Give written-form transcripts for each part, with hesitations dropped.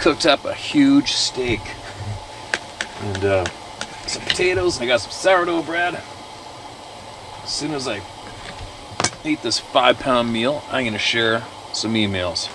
cooked up a huge steak. And some potatoes, and I got some sourdough bread. As soon as I eat this 5-pound meal, I'm going to share some emails.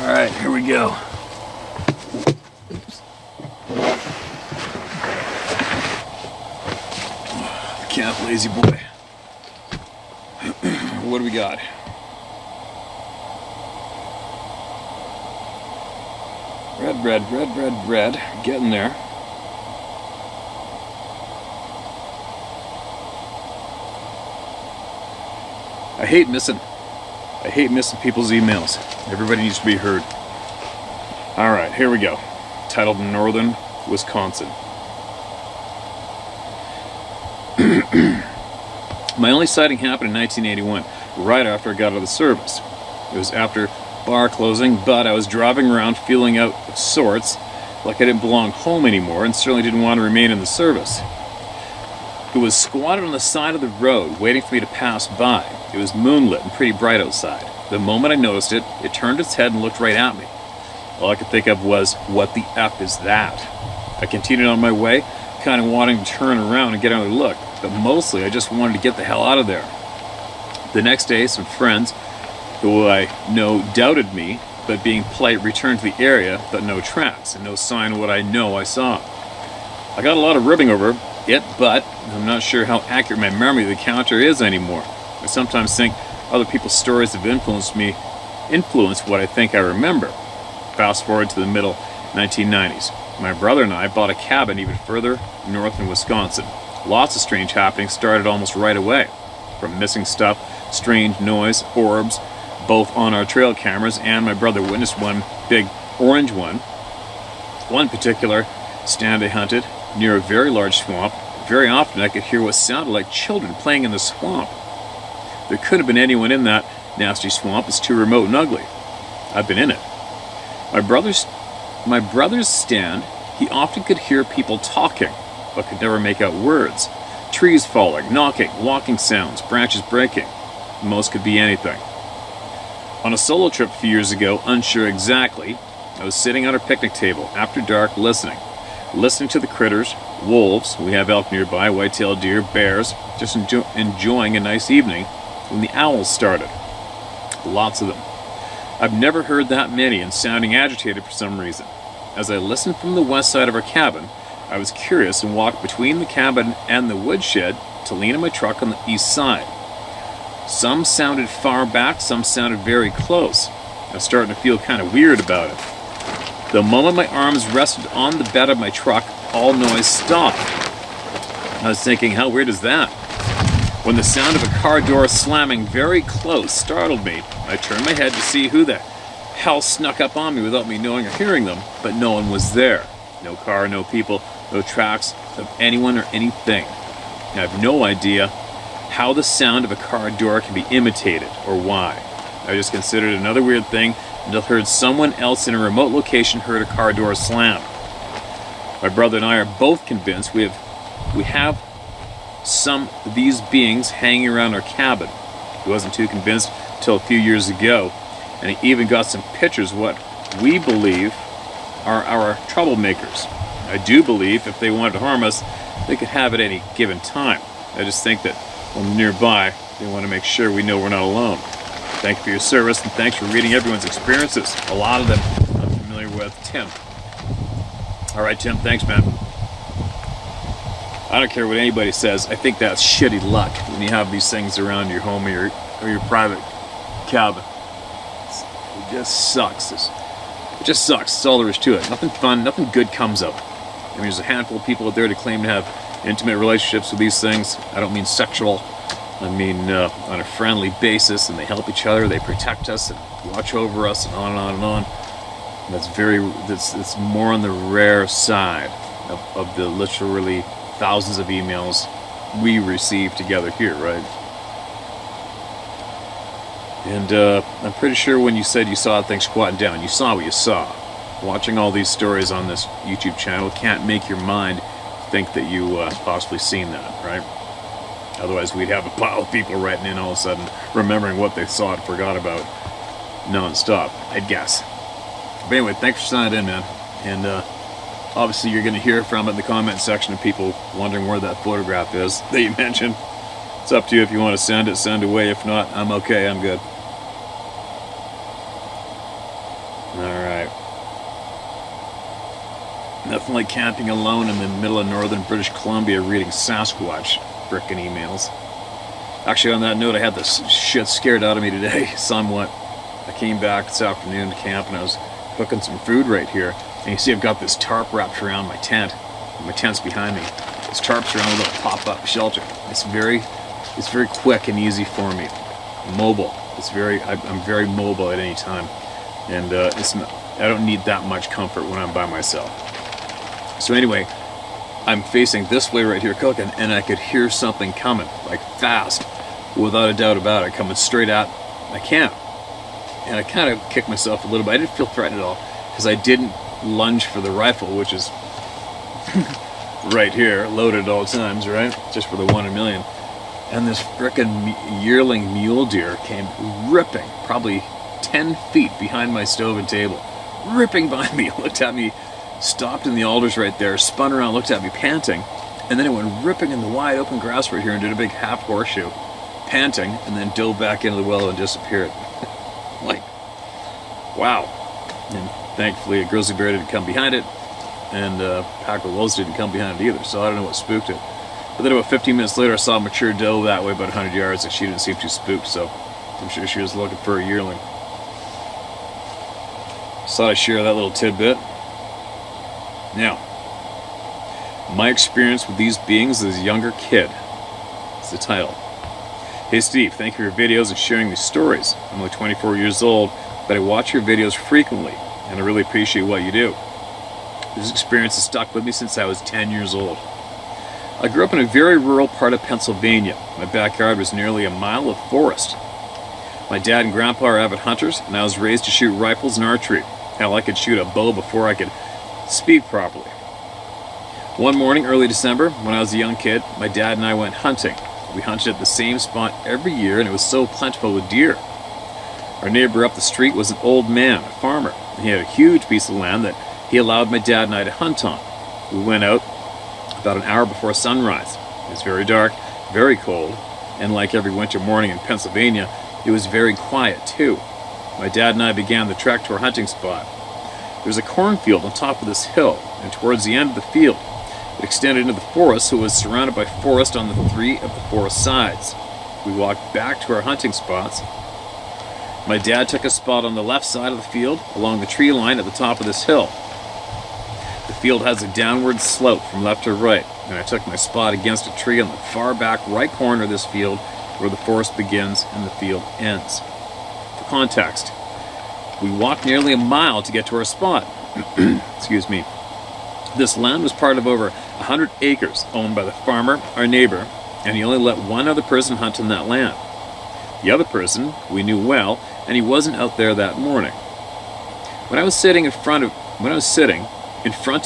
All right, here we go. Oops. Camp lazy boy. What do we got? Red. Getting there. I hate missing people's emails. Everybody needs to be heard. All right, here we go. Titled Northern Wisconsin. My only sighting happened in 1981, right after I got out of the service. It was after bar closing, but I was driving around feeling out of sorts, like I didn't belong home anymore and certainly didn't want to remain in the service. It was squatted on the side of the road, waiting for me to pass by. It was moonlit and pretty bright outside. The moment I noticed it, it turned its head and looked right at me. All I could think of was, what the F is that? I continued on my way, kind of wanting to turn around and get another look, but mostly I just wanted to get the hell out of there. The next day, some friends, who I know doubted me, but being polite, returned to the area, but no tracks, and no sign of what I know I saw. I got a lot of ribbing over it, but I'm not sure how accurate my memory of the encounter is anymore. I sometimes think other people's stories have influenced what I think I remember. Fast forward to the middle 1990s. My brother and I bought a cabin even further north in Wisconsin. Lots of strange happenings started almost right away. From missing stuff, strange noise, orbs, both on our trail cameras, and my brother witnessed one big orange one. One particular stand I hunted near a very large swamp. Very often I could hear what sounded like children playing in the swamp. There couldn't have been anyone in that nasty swamp. It's too remote and ugly. I've been in it. My brother's stand, he often could hear people talking, but could never make out words. Trees falling, knocking, walking sounds, branches breaking. Most could be anything. On a solo trip a few years ago, unsure exactly, I was sitting at our picnic table after dark listening to the critters, wolves, we have elk nearby, white-tailed deer, bears, just enjoying a nice evening when the owls started. Lots of them. I've never heard that many and sounding agitated for some reason. As I listened from the west side of our cabin, I was curious and walked between the cabin and the woodshed to lean on my truck on the east side. Some sounded far back, some sounded very close. I was starting to feel kind of weird about it. The moment my arms rested on the bed of my truck, all noise stopped. I was thinking, how weird is that? When the sound of a car door slamming very close startled me, I turned my head to see who the hell snuck up on me without me knowing or hearing them, but no one was there. No car, no people, no tracks of anyone or anything. I have no idea how the sound of a car door can be imitated or why. I just considered it another weird thing until I heard someone else in a remote location heard a car door slam. My brother and I are both convinced we have some of these beings hanging around our cabin. He wasn't too convinced until a few years ago, and he even got some pictures of what we believe are our troublemakers. I do believe if they wanted to harm us, they could have at any given time. I just think that when we're nearby, they want to make sure we know we're not alone. Thank you for your service, and thanks for reading everyone's experiences. A lot of them I'm familiar with. Tim. All right, Tim, thanks, man. I don't care what anybody says. I think that's shitty luck when you have these things around your home or your private cabin. It just sucks. It just sucks. That's all there is to it. Nothing fun, nothing good comes of it. I mean, there's a handful of people out there to claim to have intimate relationships with these things. I don't mean sexual. I mean on a friendly basis, and they help each other, they protect us and watch over us, and on and on and on. And that's more on the rare side of the literally thousands of emails we receive together here, right? And I'm pretty sure when you said you saw a thing squatting down, you saw what you saw. Watching all these stories on this YouTube channel can't make your mind think that you possibly seen that, right? Otherwise we'd have a pile of people writing in all of a sudden, remembering what they saw and forgot about non-stop, I'd guess. But anyway, thanks for sending it in, man. And obviously you're going to hear from it in the comment section of people wondering where that photograph is that you mentioned. It's up to you if you want to send it, send away. If not, I'm okay, I'm good. Alright. Nothing like camping alone in the middle of northern British Columbia reading Sasquatch frickin' emails. Actually, on that note, I had this shit scared out of me today, somewhat. I came back this afternoon to camp and I was cooking some food right here. And you see I've got this tarp wrapped around my tent. My tent's behind me. This tarp's around a little pop-up shelter. It's very quick and easy for me. Mobile. I'm very mobile at any time. And I don't need that much comfort when I'm by myself. So anyway, I'm facing this way right here cooking, and I could hear something coming, like fast, without a doubt about it, coming straight at my camp. And I kind of kicked myself a little bit. I didn't feel threatened at all, because I didn't lunge for the rifle, which is right here, loaded at all times, right? Just for the 1 in a million. And this frickin' yearling mule deer came ripping, probably 10 feet behind my stove and table. Ripping by me, looked at me, stopped in the alders right there, spun around, looked at me panting, and then it went ripping in the wide open grass right here and did a big half horseshoe, panting, and then dove back into the well and disappeared. Like, wow. And thankfully a grizzly bear didn't come behind it, and a pack of wolves didn't come behind it either, so I don't know what spooked it. But then about 15 minutes later I saw a mature doe that way about 100 yards, and she didn't seem too spooked, so I'm sure she was looking for a yearling. Just thought I'd share that little tidbit. Now, my experience with these beings as a younger kid is the title. Hey Steve, thank you for your videos and sharing these stories. I'm only 24 years old, but I watch your videos frequently, and I really appreciate what you do. This experience has stuck with me since I was 10 years old. I grew up in a very rural part of Pennsylvania. My backyard was nearly a mile of forest. My dad and grandpa are avid hunters, and I was raised to shoot rifles and archery. Hell, I could shoot a bow before I could speak properly. One morning, early December, when I was a young kid, my dad and I went hunting. We hunted at the same spot every year, and it was so plentiful with deer. Our neighbor up the street was an old man, a farmer, and he had a huge piece of land that he allowed my dad and I to hunt on. We went out about an hour before sunrise. It was very dark, very cold, and like every winter morning in Pennsylvania, it was very quiet too. My dad and I began the trek to our hunting spot. There was a cornfield on top of this hill, and towards the end of the field, it extended into the forest, so it was surrounded by forest on the 3 of the forest sides. We walked back to our hunting spots. My dad took a spot on the left side of the field, along the tree line at the top of this hill. The field has a downward slope from left to right, and I took my spot against a tree on the far back right corner of this field, where the forest begins and the field ends. For context, we walked nearly a mile to get to our spot. Excuse me. This land was part of over 100 acres owned by the farmer, our neighbor, and he only let one other person hunt on that land. The other person we knew well, and he wasn't out there that morning. When I was sitting in front of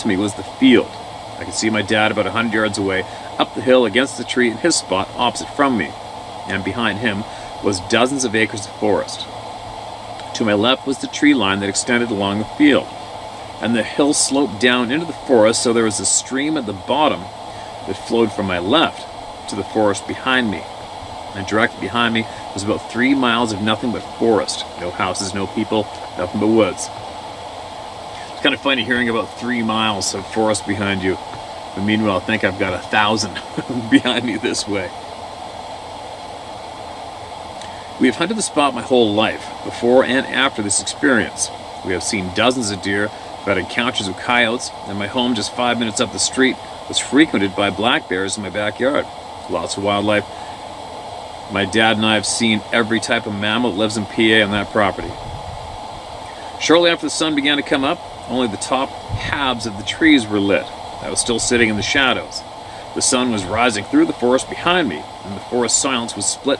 me was the field. I could see my dad about 100 yards away, up the hill against the tree in his spot opposite from me, and behind him was dozens of acres of forest. To my left was the tree line that extended along the field, and the hill sloped down into the forest, so there was a stream at the bottom that flowed from my left to the forest behind me. And directly behind me was about 3 miles of nothing but forest. No houses, no people, nothing but woods. It's kind of funny hearing about 3 miles of forest behind you. But meanwhile, I think I've got 1,000 behind me this way. We have hunted the spot my whole life, before and after this experience. We have seen dozens of deer, we've had encounters with coyotes, and my home just 5 minutes up the street was frequented by black bears in my backyard. Lots of wildlife. My dad and I have seen every type of mammal that lives in PA on that property. Shortly after the sun began to come up, only the top halves of the trees were lit. I was still sitting in the shadows. The sun was rising through the forest behind me, and the forest silence was split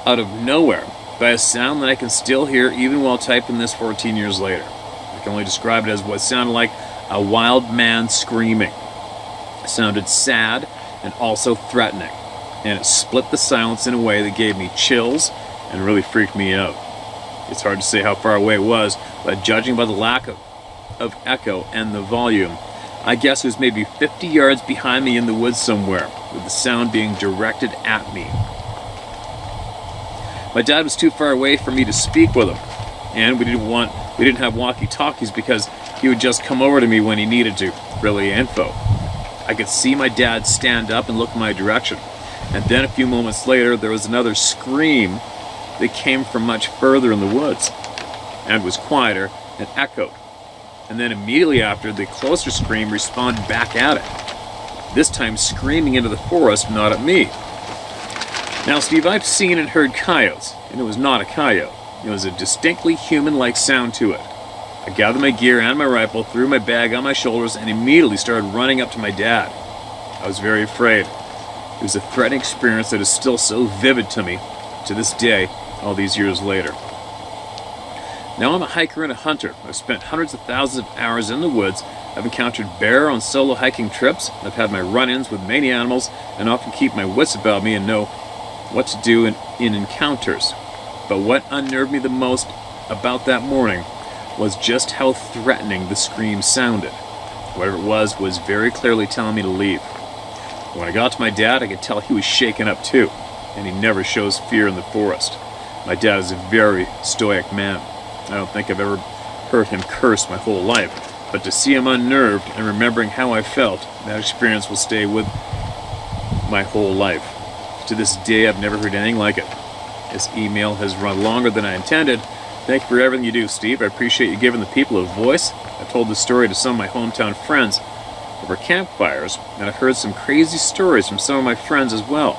out of nowhere by a sound that I can still hear even while typing this 14 years later. I can only describe it as what sounded like a wild man screaming. It sounded sad and also threatening, and it split the silence in a way that gave me chills and really freaked me out. It's hard to say how far away it was, but judging by the lack of echo and the volume, I guess it was maybe 50 yards behind me in the woods somewhere, with the sound being directed at me. My dad was too far away for me to speak with him, and we didn't have walkie-talkies because he would just come over to me when he needed to relay info. I could see my dad stand up and look in my direction, and then a few moments later there was another scream that came from much further in the woods, and was quieter and echoed. And then immediately after, the closer scream responded back at it, this time screaming into the forest, not at me. Now, Steve, I've seen and heard coyotes, and it was not a coyote. It was a distinctly human-like sound to it. I gathered my gear and my rifle, threw my bag on my shoulders, and immediately started running up to my dad. I was very afraid. It was a threatening experience that is still so vivid to me, to this day, all these years later. Now I'm a hiker and a hunter. I've spent hundreds of thousands of hours in the woods. I've encountered bear on solo hiking trips. I've had my run-ins with many animals and often keep my wits about me and know what to do in encounters. But what unnerved me the most about that morning was just how threatening the scream sounded. Whatever it was very clearly telling me to leave. When I got to my dad, I could tell he was shaken up too, and he never shows fear in the forest. My dad is a very stoic man. I don't think I've ever heard him curse my whole life, but to see him unnerved and remembering how I felt, that experience will stay with my whole life. To this day, I've never heard anything like it. This email has run longer than I intended. Thank you for everything you do, Steve. I appreciate you giving the people a voice. I've told this story to some of my hometown friends over campfires, and I've heard some crazy stories from some of my friends as well.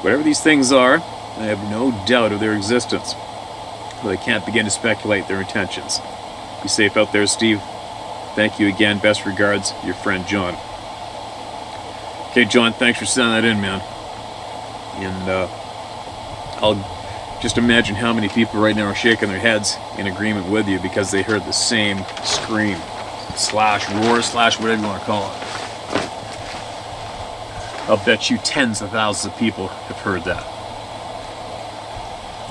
Whatever these things are, I have no doubt of their existence, but I can't begin to speculate their intentions. Be safe out there, Steve. Thank you again. Best regards, your friend John. Okay, John, thanks for sending that in, man. And I'll just imagine how many people right now are shaking their heads in agreement with you because they heard the same scream, slash roar, slash whatever you want to call it. I'll bet you tens of thousands of people have heard that.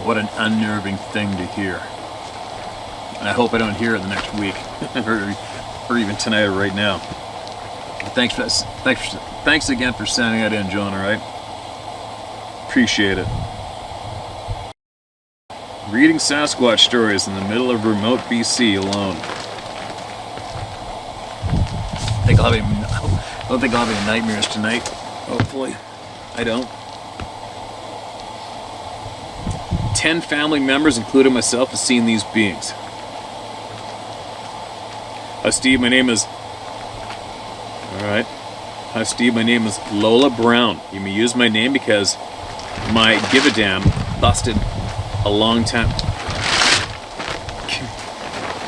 What an unnerving thing to hear. And I hope I don't hear it the next week, or even tonight or right now. But thanks again for sending that in, John, all right? Appreciate it. Reading Sasquatch stories in the middle of remote BC alone. I don't think I'll have any nightmares tonight. Hopefully. I don't. 10 family members, including myself, have seen these beings. Hi, Steve. My name is... Alright. Hi, Steve. My name is Lola Brown. You may use my name because my give-a-damn busted a long time...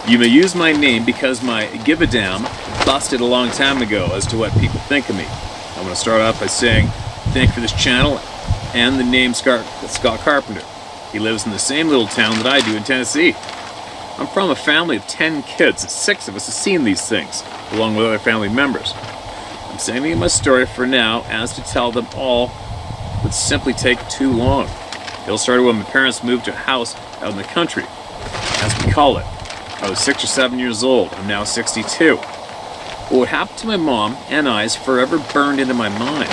You may use my name because my give-a-damn busted a long time ago as to what people think of me. I'm going to start off by saying thank you for this channel and the name Scott Carpenter. He lives in the same little town that I do in Tennessee. I'm from a family of 10 kids, and 6 of us have seen these things, along with other family members. I'm saving my story for now, as to tell them all would simply take too long. It all started when my parents moved to a house out in the country, as we call it. I was 6 or 7 years old. I'm now 62. But what happened to my mom and I is forever burned into my mind.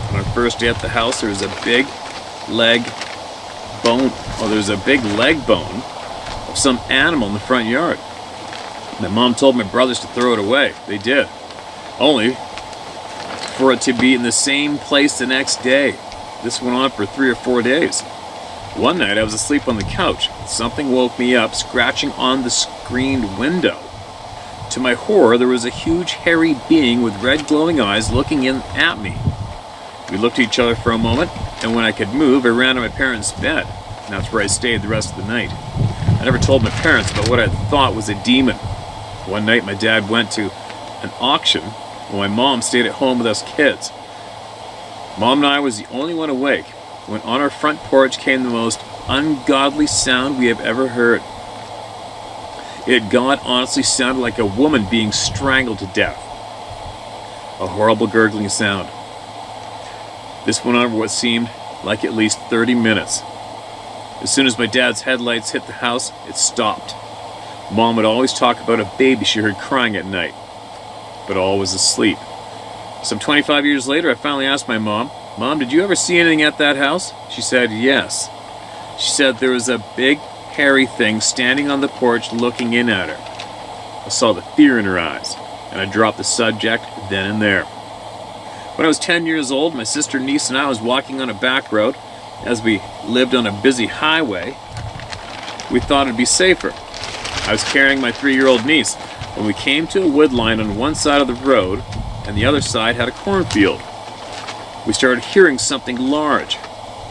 On our first day at the house, there was a big leg bone, of some animal in the front yard. My mom told my brothers to throw it away. They did. Only for it to be in the same place the next day. This went on for 3 or 4 days. One night I was asleep on the couch. Something woke me up, scratching on the screened window. To my horror, there was a huge hairy being with red glowing eyes looking in at me. We looked at each other for a moment, and when I could move, I ran to my parents' bed. And that's where I stayed the rest of the night. I never told my parents about what I thought was a demon. One night my dad went to an auction, while my mom stayed at home with us kids. Mom and I was the only one awake when on our front porch came the most ungodly sound we have ever heard. It, God honestly, sounded like a woman being strangled to death. A horrible gurgling sound. This went on for what seemed like at least 30 minutes. As soon as my dad's headlights hit the house, it stopped. Mom would always talk about a baby she heard crying at night, but all was asleep. Some 25 years later, I finally asked my mom, "Mom, did you ever see anything at that house?" She said, "Yes." She said there was a big, hairy thing standing on the porch looking in at her. I saw the fear in her eyes, and I dropped the subject then and there. When I was 10 years old, my sister, niece, and I was walking on a back road. As we lived on a busy highway, we thought it'd be safer. I was carrying my 3-year-old niece when we came to a wood line on one side of the road, and the other side had a cornfield. We started hearing something large,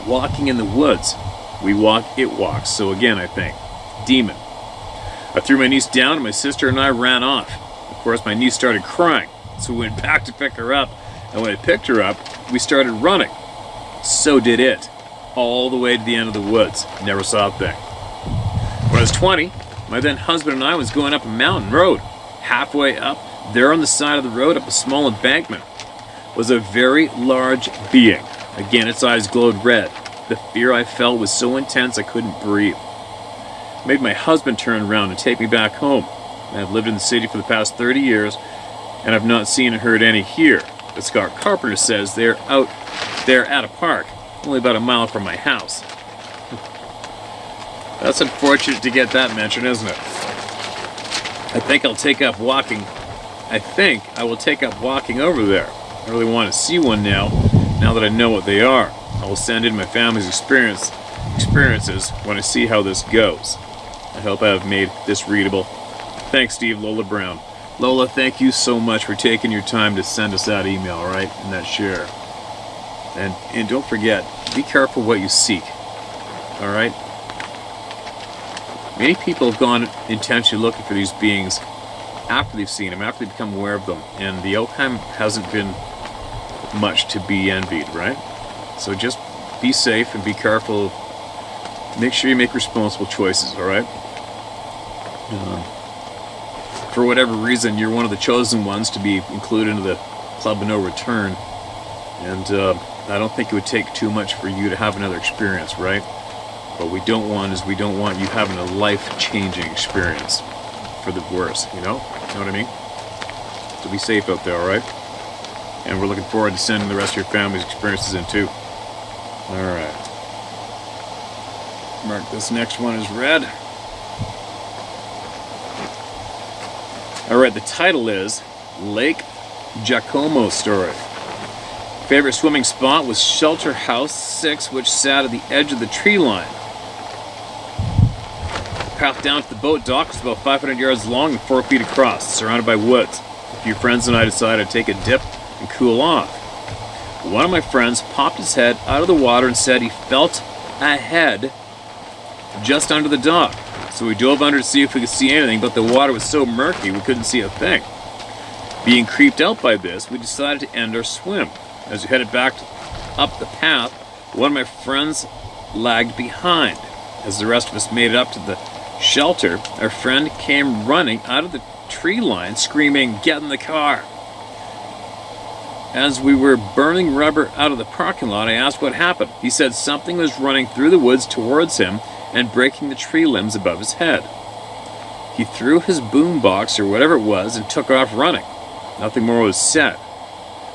walking in the woods. We walk, it walks, so again I think, demon. I threw my niece down and my sister and I ran off. Of course my niece started crying, so we went back to pick her up, and when I picked her up, we started running. So did it, all the way to the end of the woods. Never saw a thing. When I was 20, my then husband and I was going up a mountain road. Halfway up, there on the side of the road, up a small embankment, was a very large being. Again, its eyes glowed red. The fear I felt was so intense I couldn't breathe. It made my husband turn around and take me back home. I've lived in the city for the past 30 years, and I've not seen and heard any here. But Scott Carpenter says they're out there at a park, only about a mile from my house. That's unfortunate to get that mentioned, isn't it? I think I will take up walking over there. I really want to see one now that I know what they are. I will send in my family's experiences when I see how this goes. I hope I have made this readable. Thanks, Steve. Lola Brown. Lola, thank you so much for taking your time to send us that email, all right, and that share. And don't forget, be careful what you seek, all right? Many people have gone intentionally looking for these beings after they've seen them, after they've become aware of them, and the outcome hasn't been much to be envied, right? So just be safe and be careful. Make sure you make responsible choices, all right? For whatever reason, you're one of the chosen ones to be included into the Club of No Return, and I don't think it would take too much for you to have another experience, right? What we don't want you having a life-changing experience for the worse, you know? You know what I mean? So be safe out there, all right? And we're looking forward to sending the rest of your family's experiences in too. All right. Mark this next one as read. All right, the title is Lake Jomo Story. Favorite swimming spot was Shelter House 6, which sat at the edge of the tree line. The path down to the boat dock was about 500 yards long and 4 feet across, surrounded by woods. A few friends and I decided to take a dip and cool off. One of my friends popped his head out of the water and said he felt a head just under the dock. So we dove under to see if we could see anything, but the water was so murky we couldn't see a thing. Being creeped out by this, we decided to end our swim. As we headed back up the path, one of my friends lagged behind. As the rest of us made it up to the shelter, our friend came running out of the tree line screaming, "Get in the car!" As we were burning rubber out of the parking lot, I asked what happened. He said something was running through the woods towards him and breaking the tree limbs above his head. He threw his boombox or whatever it was and took off running. Nothing more was said.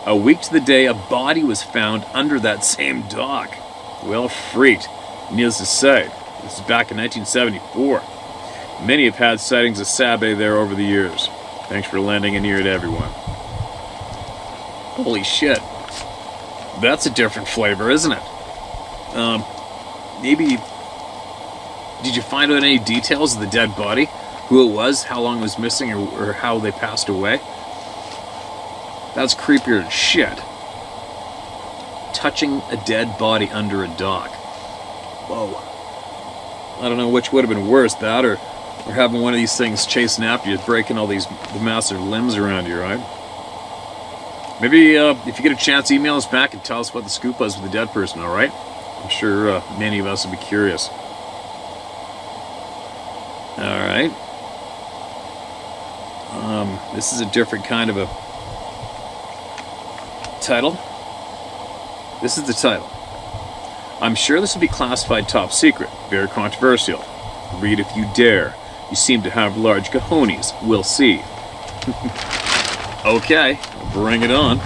A week to the day, a body was found under that same dock. Well, freaked, needless to say. This is back in 1974. Many have had sightings of Sabe there over the years. Thanks for lending an ear to everyone. Holy shit. That's a different flavor, isn't it? Maybe... Did you find out any details of the dead body? Who it was, how long it was missing, or how they passed away? That's creepier than shit. Touching a dead body under a dock. Whoa. I don't know which would have been worse, that or having one of these things chasing after you, breaking all the massive limbs around you, right? Maybe if you get a chance, email us back and tell us what the scoop was with the dead person, alright? I'm sure many of us will be curious. Alright. This is a different kind of a title. This is the title. I'm sure this will be classified top secret. Very controversial. Read if you dare. You seem to have large cojones. We'll see. Okay, bring it on.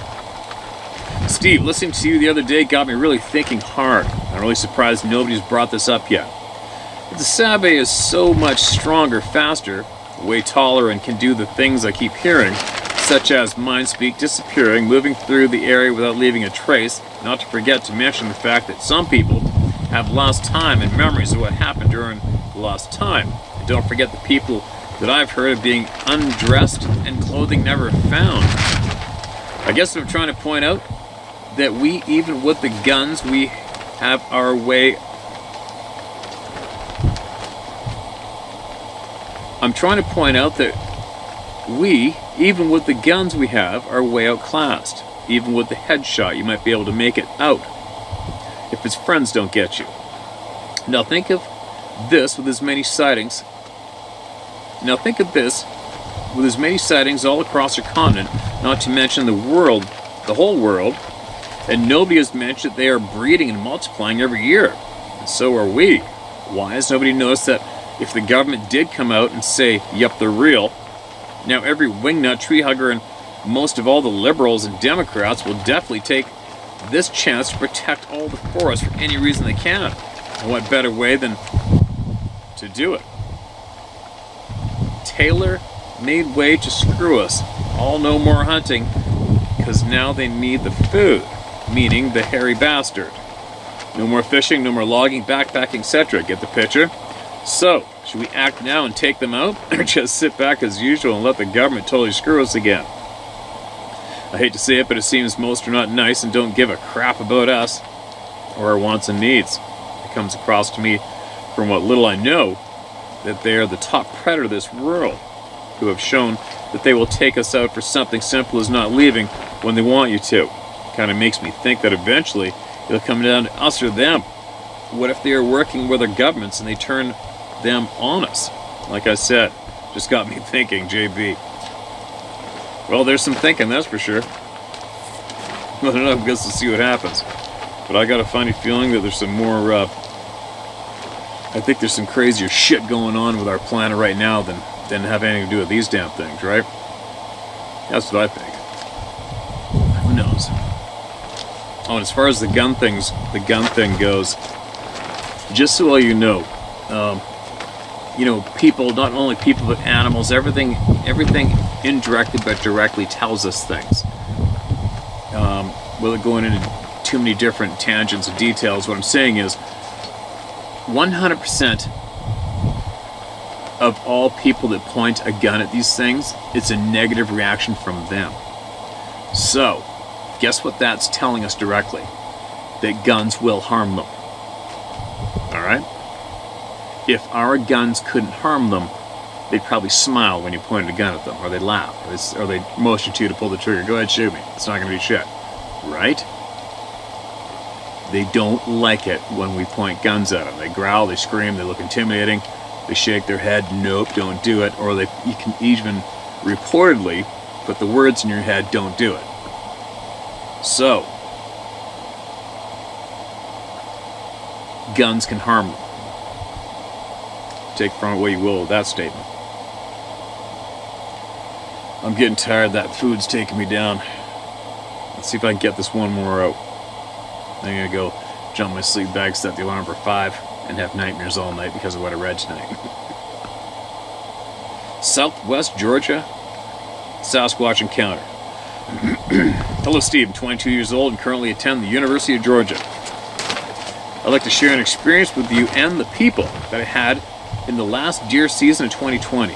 Steve, listening to you the other day got me really thinking hard. I'm really surprised nobody's brought this up yet. But the Sabe is so much stronger, faster, way taller, and can do the things I keep hearing, such as mind speak, disappearing, moving through the area without leaving a trace, not to forget to mention the fact that some people have lost time and memories of what happened during the lost time. And don't forget the people that I've heard of being undressed and clothing never found. I guess I'm trying to point out that we, even with the guns, we have our way... I'm trying to point out that we, even with the guns we have, are way outclassed. Even with the headshot, you might be able to make it out if his friends don't get you. Now think of this with as many sightings. Now think of this with as many sightings all across our continent, not to mention the world, the whole world, and nobody has mentioned that they are breeding and multiplying every year. And so are we. Why has nobody noticed that if the government did come out and say, yep, they're real, now every wingnut, tree hugger, and most of all the liberals and Democrats will definitely take this chance to protect all the forests for any reason they can. And what better way than to do it? Tailor-made way to screw us. All no more hunting, because now they need the food, meaning the hairy bastard. No more fishing, no more logging, backpacking, etc. Get the picture? So, should we act now and take them out, or just sit back as usual and let the government totally screw us again? I hate to say it, but it seems most are not nice and don't give a crap about us, or our wants and needs. It comes across to me, from what little I know, that they are the top predator of this world, who have shown that they will take us out for something simple as not leaving when they want you to. Kind of makes me think that eventually it'll come down to us or them. What if they are working with our governments and they turn them on us? Like I said, just got me thinking, JB. Well, there's some thinking, that's for sure. I don't know, I guess we'll see what happens. But I got a funny feeling that there's some more, I think there's some crazier shit going on with our planet right now than have anything to do with these damn things, right? That's what I think. Who knows? Oh, and as far as the gun thing goes, just so you know, people, not only people but animals, everything indirectly but directly tells us things. Without going into too many different tangents and details, what I'm saying is 100% of all people that point a gun at these things, it's a negative reaction from them. So, guess what that's telling us directly? That guns will harm them. Alright? If our guns couldn't harm them, they'd probably smile when you pointed a gun at them, or they'd laugh, or they'd motion to you to pull the trigger. Go ahead, shoot me. It's not going to be shit. Right? They don't like it when we point guns at them. They growl, they scream, they look intimidating, they shake their head, nope, don't do it, or you can even reportedly put the words in your head, don't do it. So, guns can harm them. Take from it what you will with that statement. I'm getting tired. That food's taking me down. Let's see if I can get this one more out. I'm gonna go jump in my sleep bag, set the alarm for 5, and have nightmares all night because of what I read tonight. Southwest Georgia Sasquatch encounter. Hello, Steve. I'm 22 years old and currently attend the University of Georgia. I'd like to share an experience with you and the people that I had in the last deer season of 2020.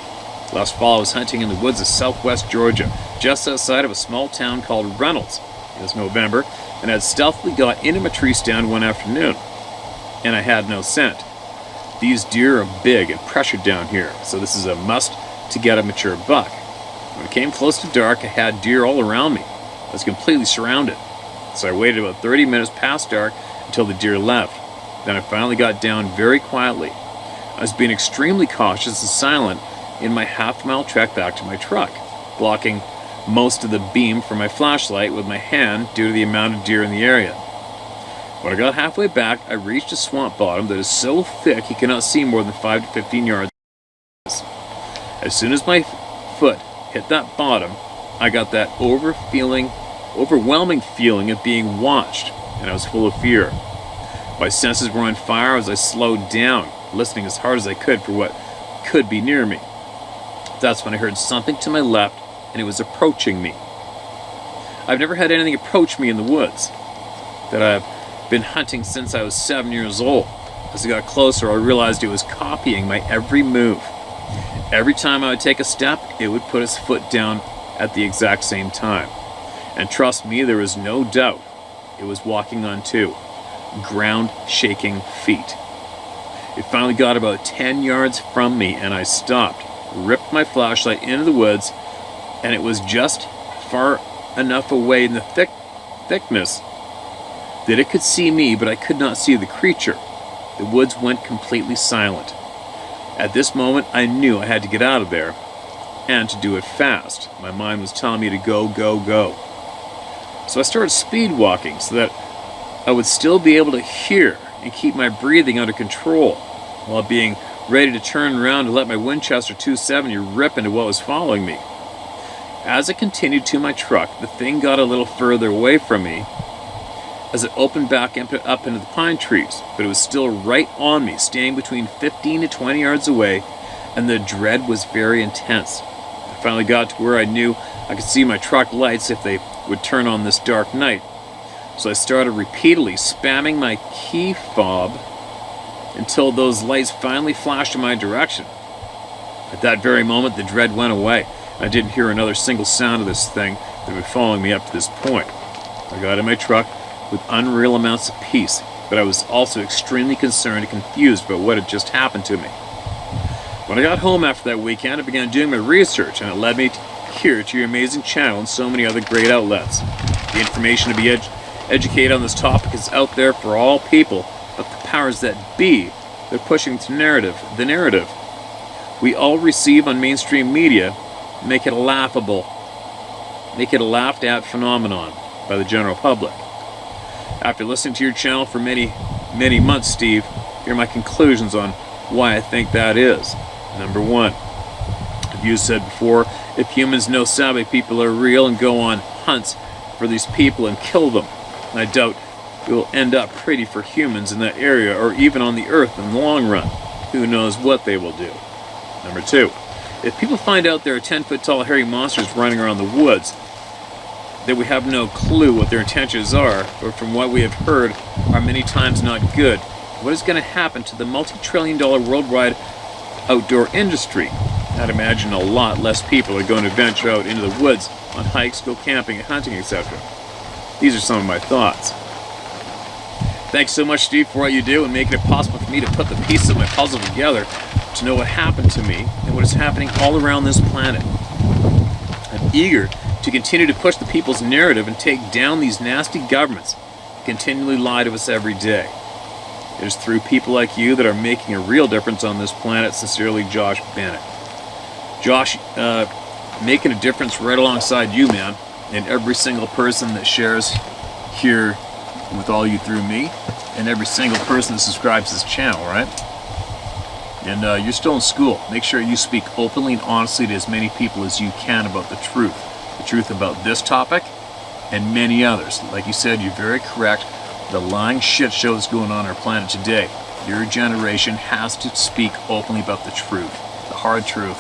Last fall, I was hunting in the woods of southwest Georgia, just outside of a small town called Reynolds. It was November, and I had stealthily got into my tree stand one afternoon, and I had no scent. These deer are big and pressured down here, so this is a must to get a mature buck. When it came close to dark, I had deer all around me. I was completely surrounded, so I waited about 30 minutes past dark until the deer left. Then I finally got down very quietly. I was being extremely cautious and silent in my half-mile trek back to my truck, blocking most of the beam from my flashlight with my hand due to the amount of deer in the area. When I got halfway back, I reached a swamp bottom that is so thick you cannot see more than 5 to 15 yards. As soon as my foot hit that bottom, I got that overwhelming feeling of being watched, and I was full of fear. My senses were on fire as I slowed down, listening as hard as I could for what could be near me. That's when I heard something to my left, and it was approaching me. I've never had anything approach me in the woods that I've been hunting since I was 7 years old. As I got closer, I realized it was copying my every move. Every time I would take a step, it would put its foot down at the exact same time. And trust me, there was no doubt it was walking on 2 ground-shaking feet. It finally got about 10 yards from me, and I stopped, ripped my flashlight into the woods, and it was just far enough away in the thickness that it could see me, but I could not see the creature. The woods went completely silent. At this moment, I knew I had to get out of there, and to do it fast. My mind was telling me to go, go, go. So I started speed walking so that I would still be able to hear and keep my breathing under control, while being ready to turn around to let my Winchester 270 rip into what was following me. As I continued to my truck, the thing got a little further away from me as it opened back up into the pine trees, but it was still right on me, staying between 15 to 20 yards away, and the dread was very intense. I finally got to where I knew I could see my truck lights if they would turn on this dark night. So I started repeatedly spamming my key fob until those lights finally flashed in my direction. At that very moment, the dread went away. I didn't hear another single sound of this thing that had been following me up to this point. I got in my truck with unreal amounts of peace, but I was also extremely concerned and confused about what had just happened to me. When I got home after that weekend, I began doing my research, and it led me here to your amazing channel and so many other great outlets. The information to be educated on this topic is out there for all people, but the powers that be, they're pushing the narrative we all receive on mainstream media, make it a laughed at phenomenon by the general public. After listening to your channel for many months, Steve, here are my conclusions on why I think that is. Number 1, as you said before, if humans know savvy people are real and go on hunts for these people and kill them, I doubt it will end up pretty for humans in that area or even on the earth in the long run. Who knows what they will do. Number 2, if people find out there are 10-foot tall hairy monsters running around the woods, that we have no clue what their intentions are, but from what we have heard are many times not good, what is going to happen to the multi-trillion-dollar worldwide outdoor industry? I'd imagine a lot less people are going to venture out into the woods on hikes, go camping, and hunting, etc. These are some of my thoughts. Thanks so much, Steve, for what you do and making it possible for me to put the pieces of my puzzle together to know what happened to me and what is happening all around this planet. I'm eager to continue to push the people's narrative and take down these nasty governments that continually lie to us every day. It is through people like you that are making a real difference on this planet. Sincerely, Josh Bennett. Josh, making a difference right alongside you, man, and every single person that shares here with all you through me, and every single person that subscribes to this channel, right? And you're still in school. Make sure you speak openly and honestly to as many people as you can about the truth. The truth about this topic and many others. Like you said, you're very correct. The lying shit show that's going on our planet today. Your generation has to speak openly about the truth, the hard truth,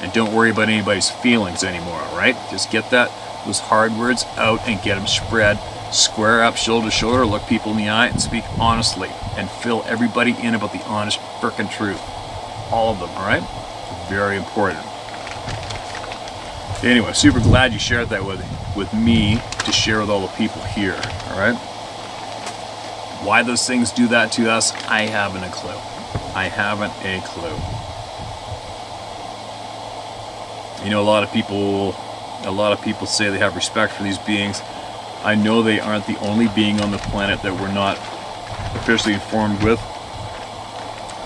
and don't worry about anybody's feelings anymore, all right? Just get those hard words out and get them spread. Square up, shoulder to shoulder, look people in the eye and speak honestly and fill everybody in about the honest frickin' truth. All of them, all right? Very important. Anyway, super glad you shared that with me to share with all the people here, all right? Why those things do that to us, I haven't a clue. I haven't a clue. You know, a lot of people say they have respect for these beings. I know they aren't the only being on the planet that we're not officially informed with.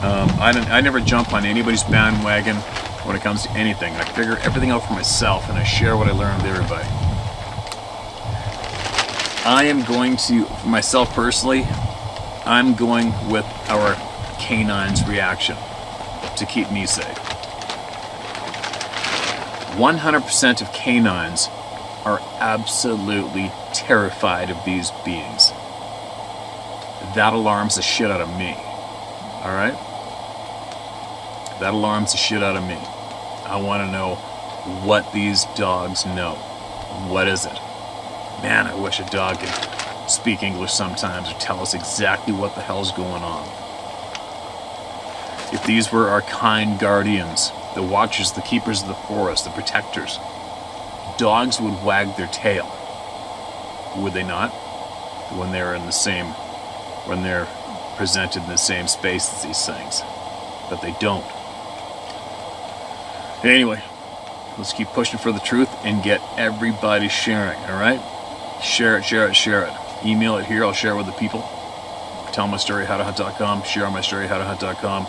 I never jump on anybody's bandwagon when it comes to anything. I figure everything out for myself and I share what I learn with everybody. I am going to, for myself personally, I'm going with our canine's reaction to keep me safe. 100% of canines are absolutely terrified of these beings. That alarms the shit out of me. Alright? That alarms the shit out of me. I want to know what these dogs know. What is it? Man, I wish a dog could speak English sometimes or tell us exactly what the hell's going on. If these were our kind guardians, the watchers, the keepers of the forest, the protectors, dogs would wag their tail. Would they not? When they're presented in the same space as these things. But they don't. Anyway, let's keep pushing for the truth and get everybody sharing, alright? Share it, share it, share it. Email it here, I'll share it with the people. Tell my story, howtohunt.com, share my story, howtohunt.com.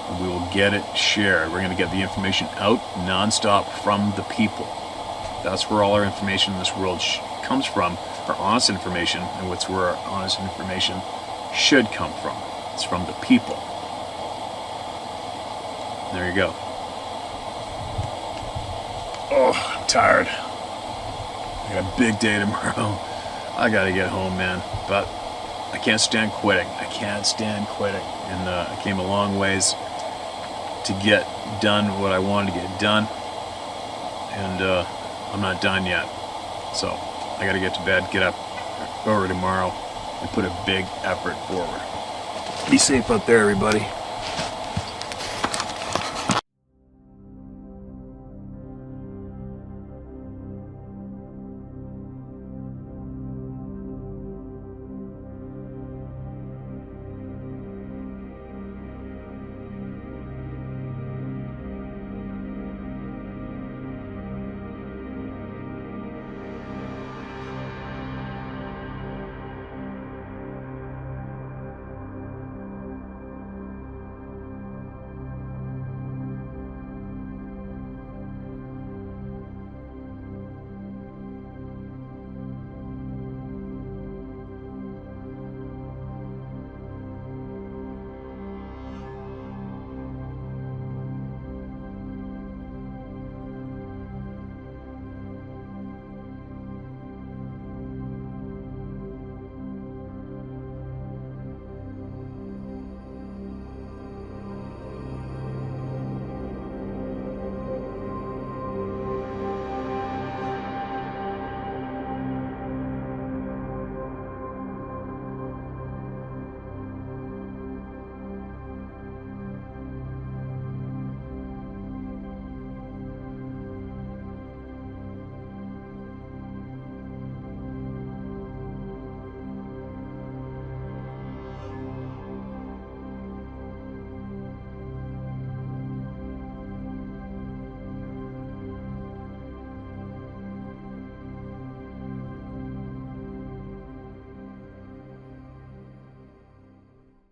And we will get it shared. We're going to get the information out non-stop from the people. That's where all our information in this world comes from, our honest information, and it's where our honest information should come from. It's from the people. There you go. Oh, I'm tired. I got a big day tomorrow. I gotta get home, man. But I can't stand quitting. I can't stand quitting. And I came a long ways to get done what I wanted to get done. And I'm not done yet. So I gotta get to bed, get up early tomorrow, and put a big effort forward. Be safe out there, everybody.